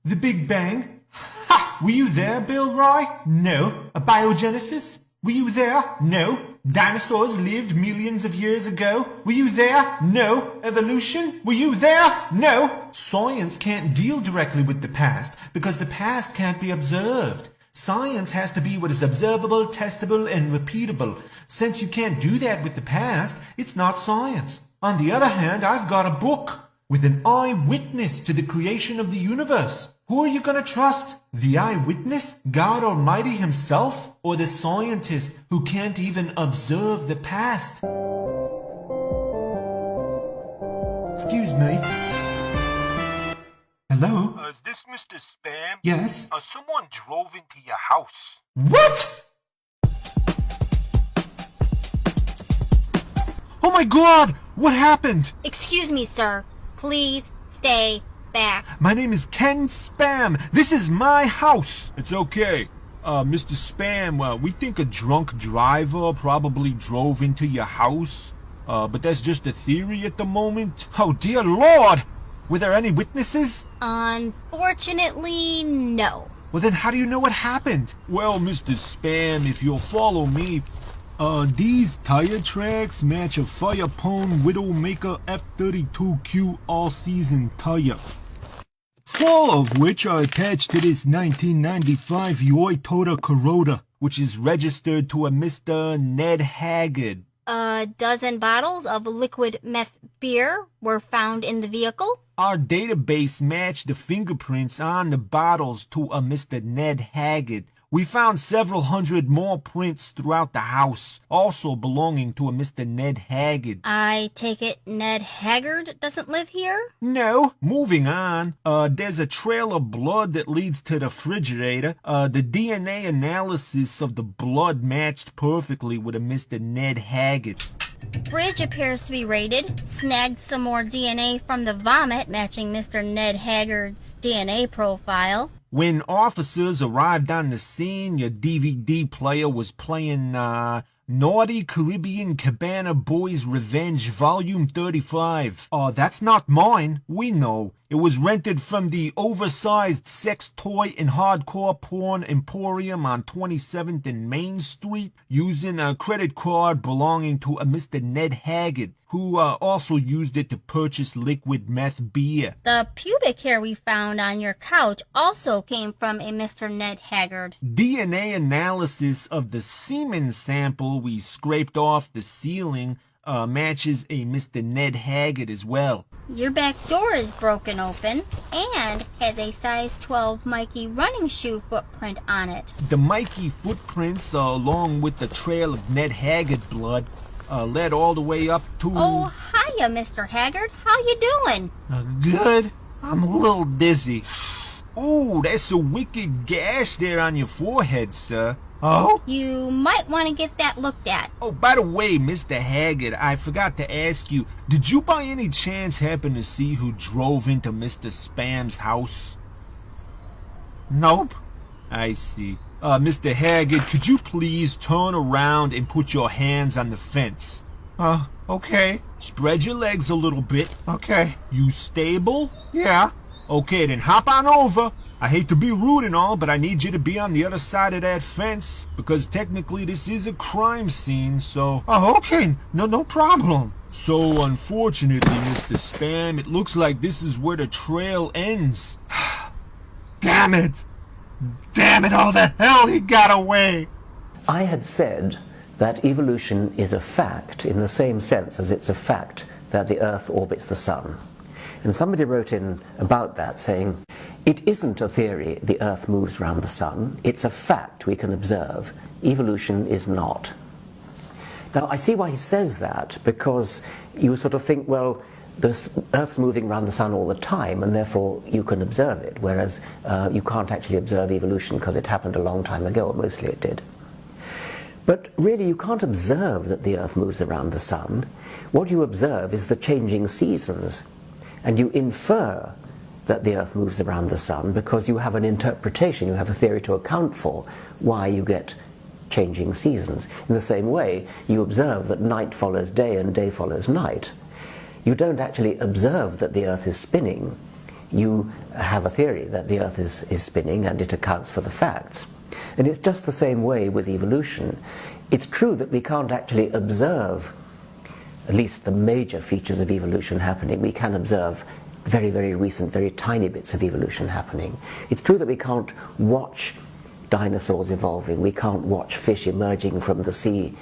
The Big Bang? Ha! Were you there, Bill Nye? No. Abiogenesis? Were you there? No. Dinosaurs lived millions of years ago? Were you there? No. Evolution? Were you there? No. Science can't deal directly with the past because the past can't be observed. Science has to be what is observable, testable, and repeatable. Since you can't do that with the past, it's not science. On the other hand, I've got a book with an eyewitness to the creation of the universe. Who are you going to trust? The eyewitness, God Almighty himself, or the scientist who can't even observe the past? Excuse me. Hello? Is this Mr. Spam? Yes? Someone drove into your house. What? Oh my God! What happened? Excuse me, sir. Please stay back. My name is Ken Spam. This is my house. It's okay. Mr. Spam, we think a drunk driver probably drove into your house. But that's just a theory at the moment. Oh dear Lord! Were there any witnesses? Unfortunately, no. Well then how do you know what happened? Well, Mr. Spam, if you'll follow me, these tire tracks match a Fire-Pone Widowmaker F32Q all-season tire. 4 of which are attached to this 1995 Toyota Corolla, which is registered to a Mr. Ned Haggard. A dozen bottles of liquid meth beer were found in the vehicle. Our database matched the fingerprints on the bottles to a Mr. Ned Haggard. We found several hundred more prints throughout the house, also belonging to a Mr. Ned Haggard. I take it Ned Haggard doesn't live here? No. Moving on. There's a trail of blood that leads to the refrigerator. The DNA analysis of the blood matched perfectly with a Mr. Ned Haggard. Fridge appears to be raided. Snagged some more DNA from the vomit, matching Mr. Ned Haggard's DNA profile. When officers arrived on the scene, your DVD player was playing, Naughty Caribbean Cabana Boys Revenge Volume 35. That's not mine. We know. It was rented from the oversized sex toy and hardcore porn emporium on 27th and Main Street using a credit card belonging to a Mr. Ned Haggard, who also used it to purchase liquid meth beer. The pubic hair we found on your couch also came from a Mr. Ned Haggard. DNA analysis of the semen sample we scraped off the ceiling matches a Mr. Ned Haggard as well. Your back door is broken open and has a size 12 Mikey running shoe footprint on it. The Mikey footprints, along with the trail of Ned Haggard blood, led all the way up to... Oh, hiya, Mr. Haggard. How you doing? Good. I'm a little dizzy. Ooh, that's a wicked gash there on your forehead, sir. Oh? You might want to get that looked at. Oh, by the way, Mr. Haggard, I forgot to ask you, did you by any chance happen to see who drove into Mr. Spam's house? Nope. I see. Mr. Haggard, could you please turn around and put your hands on the fence? Okay. Spread your legs a little bit. Okay. You stable? Yeah. Okay, then hop on over. I hate to be rude and all, but I need you to be on the other side of that fence, because technically this is a crime scene, so... Oh, okay. No problem. So, unfortunately, Mr. Spam, it looks like this is where the trail ends. Damn it! Damn it, all the hell he got away! I had said that evolution is a fact in the same sense as it's a fact that the Earth orbits the Sun. And somebody wrote in about that saying, it isn't a theory the Earth moves around the Sun, it's a fact we can observe. Evolution is not. Now I see why he says that, because you sort of think, well, the Earth's moving around the Sun all the time and therefore you can observe it, whereas you can't actually observe evolution because it happened a long time ago, or mostly it did. But really you can't observe that the Earth moves around the Sun. What you observe is the changing seasons. And you infer that the Earth moves around the Sun because you have an interpretation, you have a theory to account for why you get changing seasons. In the same way, you observe that night follows day and day follows night. You don't actually observe that the Earth is spinning. you have a theory that the Earth is spinning and it accounts for the facts. And it's just the same way with evolution. It's true that we can't actually observe at least the major features of evolution happening. We can observe very, very recent, very tiny bits of evolution happening. It's true that we can't watch dinosaurs evolving. We can't watch fish emerging from the sea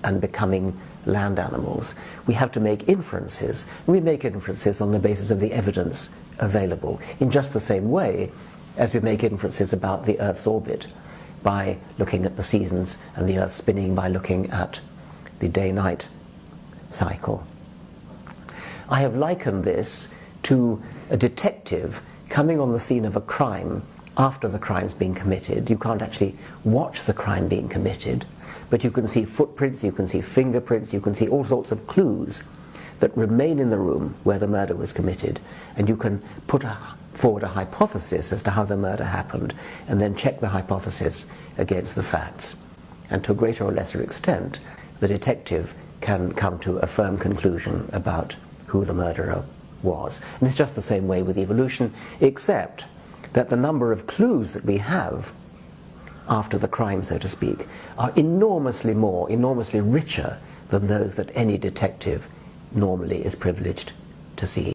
and becoming land animals. We have to make inferences. And we make inferences on the basis of the evidence available, in just the same way as we make inferences about the Earth's orbit by looking at the seasons and the Earth spinning, by looking at the day-night cycle. I have likened this to a detective coming on the scene of a crime after the crime's been committed. You can't actually watch the crime being committed, but you can see footprints, you can see fingerprints, you can see all sorts of clues that remain in the room where the murder was committed, and you can put forward a hypothesis as to how the murder happened, and then check the hypothesis against the facts. And to a greater or lesser extent, the detective can come to a firm conclusion about who the murderer was. And it's just the same way with evolution, except that the number of clues that we have after the crime, so to speak, are enormously more, enormously richer than those that any detective normally is privileged to see.